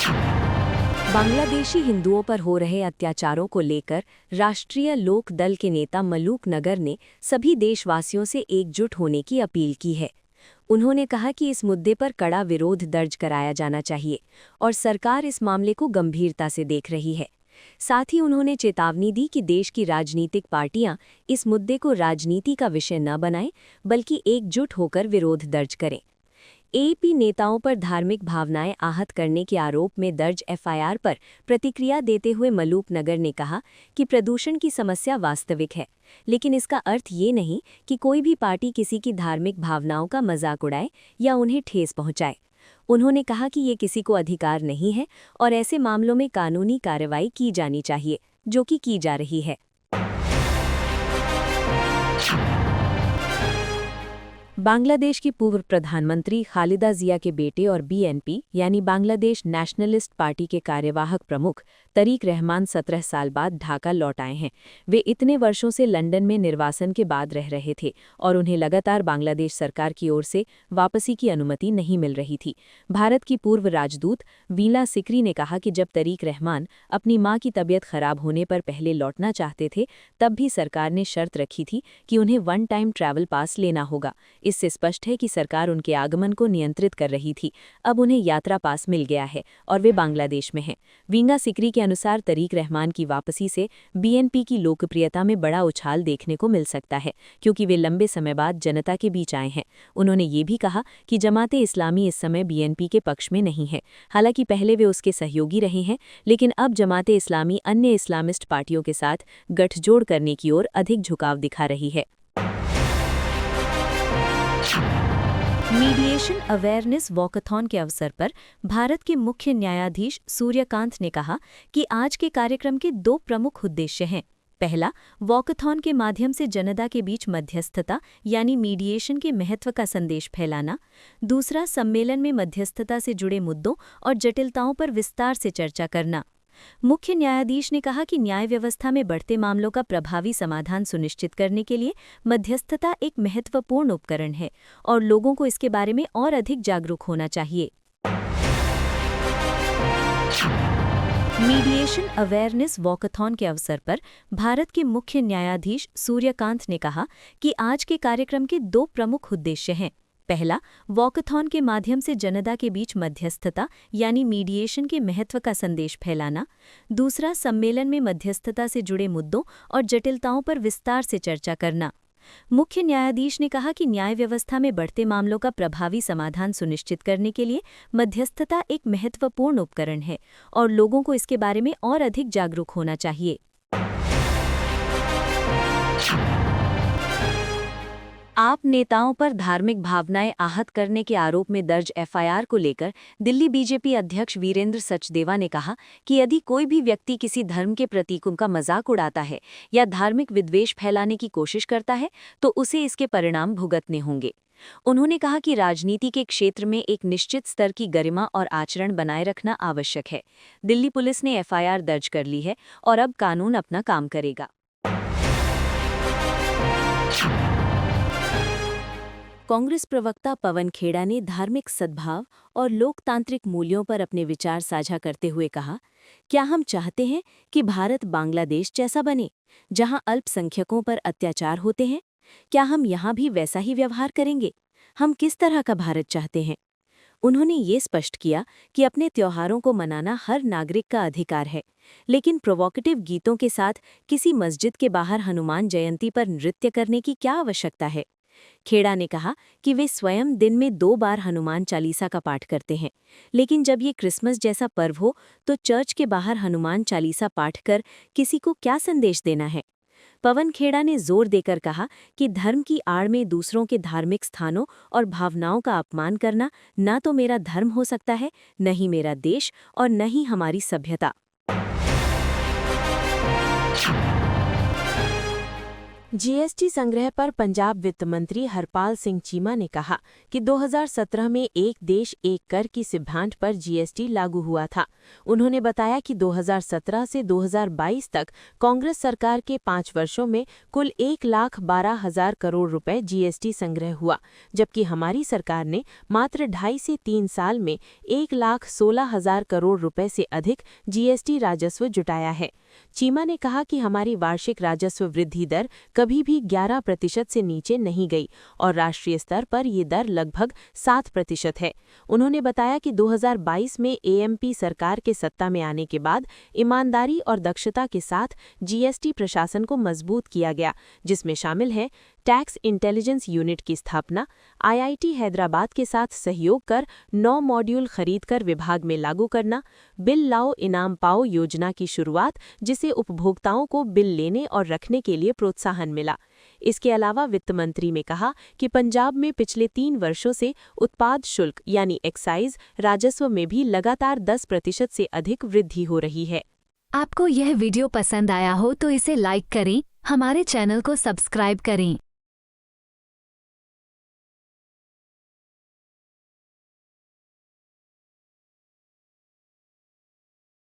बांग्लादेशी हिंदुओं पर हो रहे अत्याचारों को लेकर राष्ट्रीय लोक दल के नेता मलूक नगर ने सभी देशवासियों से एकजुट होने की अपील की है। उन्होंने कहा कि इस मुद्दे पर कड़ा विरोध दर्ज कराया जाना चाहिए और सरकार इस मामले को गंभीरता से देख रही है। साथ ही उन्होंने चेतावनी दी कि देश की राजनीतिक पार्टियां इस मुद्दे को राजनीति का विषय न बनाएं, बल्कि एकजुट होकर विरोध दर्ज करें। एपी नेताओं पर धार्मिक भावनाएं आहत करने के आरोप में दर्ज एफआईआर पर प्रतिक्रिया देते हुए मलूक नगर ने कहा कि प्रदूषण की समस्या वास्तविक है, लेकिन इसका अर्थ ये नहीं कि कोई भी पार्टी किसी की धार्मिक भावनाओं का मजाक उड़ाए या उन्हें ठेस पहुंचाए। उन्होंने कहा कि ये किसी को अधिकार नहीं है और ऐसे मामलों में कानूनी कार्रवाई की जानी चाहिए, जो कि की जा रही है। बांग्लादेश की पूर्व प्रधानमंत्री खालिदा जिया के बेटे और बीएनपी यानी बांग्लादेश नेशनलिस्ट पार्टी के कार्यवाहक प्रमुख तरीक रहमान 17 साल बाद ढाका लौट आए हैं। वे इतने वर्षों से लंदन में निर्वासन के बाद रह रहे थे और उन्हें लगातार बांग्लादेश सरकार की ओर से वापसी की अनुमति नहीं मिल रही थी। भारत की पूर्व राजदूत वीला सिकरी ने कहा कि जब तरीक रहमान अपनी मां की तबीयत खराब होने पर पहले लौटना चाहते थे, तब भी सरकार ने शर्त रखी थी कि उन्हें वन टाइम ट्रैवल पास लेना होगा। इससे स्पष्ट है कि सरकार उनके आगमन को नियंत्रित कर रही थी। अब उन्हें यात्रा पास मिल गया है और वे बांग्लादेश में हैं। वींगा सिकरी के अनुसार तरीक रहमान की वापसी से बीएनपी की लोकप्रियता में बड़ा उछाल देखने को मिल सकता है, क्योंकि वे लंबे समय बाद जनता के बीच आए हैं। उन्होंने ये भी कहा कि जमाते इस्लामी इस समय बीएनपी के पक्ष में नहीं है। हालांकि पहले वे उसके सहयोगी रहे हैं, लेकिन अब जमाते इस्लामी अन्य इस्लामिस्ट पार्टियों के साथ गठजोड़ करने की ओर अधिक झुकाव दिखा रही है। मीडिएशन अवेयरनेस वॉकथॉन के अवसर पर भारत के मुख्य न्यायाधीश सूर्यकांत ने कहा कि आज के कार्यक्रम के 2 प्रमुख उद्देश्य हैं। पहला, वॉकथॉन के माध्यम से जनता के बीच मध्यस्थता यानी मीडिएशन के महत्व का संदेश फैलाना। दूसरा, सम्मेलन में मध्यस्थता से जुड़े मुद्दों और जटिलताओं पर विस्तार से चर्चा करना। मुख्य न्यायाधीश ने कहा कि न्याय व्यवस्था में बढ़ते मामलों का प्रभावी समाधान सुनिश्चित करने के लिए मध्यस्थता एक महत्वपूर्ण उपकरण है और लोगों को इसके बारे में और अधिक जागरूक होना चाहिए। मीडिएशन अवेयरनेस वॉकथॉन के अवसर पर भारत के मुख्य न्यायाधीश सूर्यकांत ने कहा कि आज के कार्यक्रम के 2 प्रमुख उद्देश्य हैं। पहला, वॉकथॉन के माध्यम से जनता के बीच मध्यस्थता यानी मीडिएशन के महत्व का संदेश फैलाना। दूसरा, सम्मेलन में मध्यस्थता से जुड़े मुद्दों और जटिलताओं पर विस्तार से चर्चा करना। मुख्य न्यायाधीश ने कहा कि न्याय व्यवस्था में बढ़ते मामलों का प्रभावी समाधान सुनिश्चित करने के लिए मध्यस्थता एक महत्वपूर्ण उपकरण है और लोगों को इसके बारे में और अधिक जागरूक होना चाहिए। आप नेताओं पर धार्मिक भावनाएं आहत करने के आरोप में दर्ज एफआईआर को लेकर दिल्ली बीजेपी अध्यक्ष वीरेंद्र सचदेवा ने कहा कि यदि कोई भी व्यक्ति किसी धर्म के प्रतीक उनका मजाक उड़ाता है या धार्मिक विद्वेष फैलाने की कोशिश करता है, तो उसे इसके परिणाम भुगतने होंगे। उन्होंने कहा कि राजनीति के क्षेत्र में एक निश्चित स्तर की गरिमा और आचरण बनाए रखना आवश्यक है। दिल्ली पुलिस ने एफआईआर दर्ज कर ली है और अब कानून अपना काम करेगा। कांग्रेस प्रवक्ता पवन खेड़ा ने धार्मिक सद्भाव और लोकतांत्रिक मूल्यों पर अपने विचार साझा करते हुए कहा, क्या हम चाहते हैं कि भारत बांग्लादेश जैसा बने, जहां अल्पसंख्यकों पर अत्याचार होते हैं? क्या हम यहां भी वैसा ही व्यवहार करेंगे? हम किस तरह का भारत चाहते हैं? उन्होंने ये स्पष्ट किया कि अपने त्योहारों को मनाना हर नागरिक का अधिकार है, लेकिन प्रोवोकेटिव गीतों के साथ किसी मस्जिद के बाहर हनुमान जयंती पर नृत्य करने की क्या आवश्यकता है? खेड़ा ने कहा कि वे स्वयं दिन में 2 बार हनुमान चालीसा का पाठ करते हैं, लेकिन जब ये क्रिसमस जैसा पर्व हो तो चर्च के बाहर हनुमान चालीसा पाठ कर किसी को क्या संदेश देना है? पवन खेड़ा ने जोर देकर कहा कि धर्म की आड़ में दूसरों के धार्मिक स्थानों और भावनाओं का अपमान करना न तो मेरा धर्म हो सकता है, न ही मेरा देश और न ही हमारी सभ्यता। जीएसटी संग्रह पर पंजाब वित्त मंत्री हरपाल सिंह चीमा ने कहा कि 2017 में एक देश एक कर की सिद्धांत पर जीएसटी लागू हुआ था। उन्होंने बताया कि 2017 से 2022 तक कांग्रेस सरकार के 5 वर्षों में कुल 1,12,000 करोड़ रुपए जीएसटी संग्रह हुआ, जबकि हमारी सरकार ने मात्र 2.5 से 3 साल में 1,16,000 करोड़ रुपए से अधिक जीएसटी राजस्व जुटाया है। चीमा ने कहा कि हमारी वार्षिक राजस्व वृद्धि दर कभी भी 11% से नीचे नहीं गई और राष्ट्रीय स्तर पर ये दर लगभग 7% है। उन्होंने बताया कि 2022 में एएमपी सरकार के सत्ता में आने के बाद ईमानदारी और दक्षता के साथ जीएसटी प्रशासन को मजबूत किया गया, जिसमें शामिल है टैक्स इंटेलिजेंस यूनिट की स्थापना, आईआईटी हैदराबाद के साथ सहयोग कर 9 मॉड्यूल खरीदकर विभाग में लागू करना, बिल लाओ इनाम पाओ योजना की शुरुआत, जिसे उपभोक्ताओं को बिल लेने और रखने के लिए प्रोत्साहन मिला। इसके अलावा वित्त मंत्री ने कहा कि पंजाब में पिछले 3 वर्षों से उत्पाद शुल्क यानी एक्साइज राजस्व में भी लगातार 10% से अधिक वृद्धि हो रही है। आपको यह वीडियो पसंद आया हो तो इसे लाइक करें, हमारे चैनल को सब्सक्राइब करें।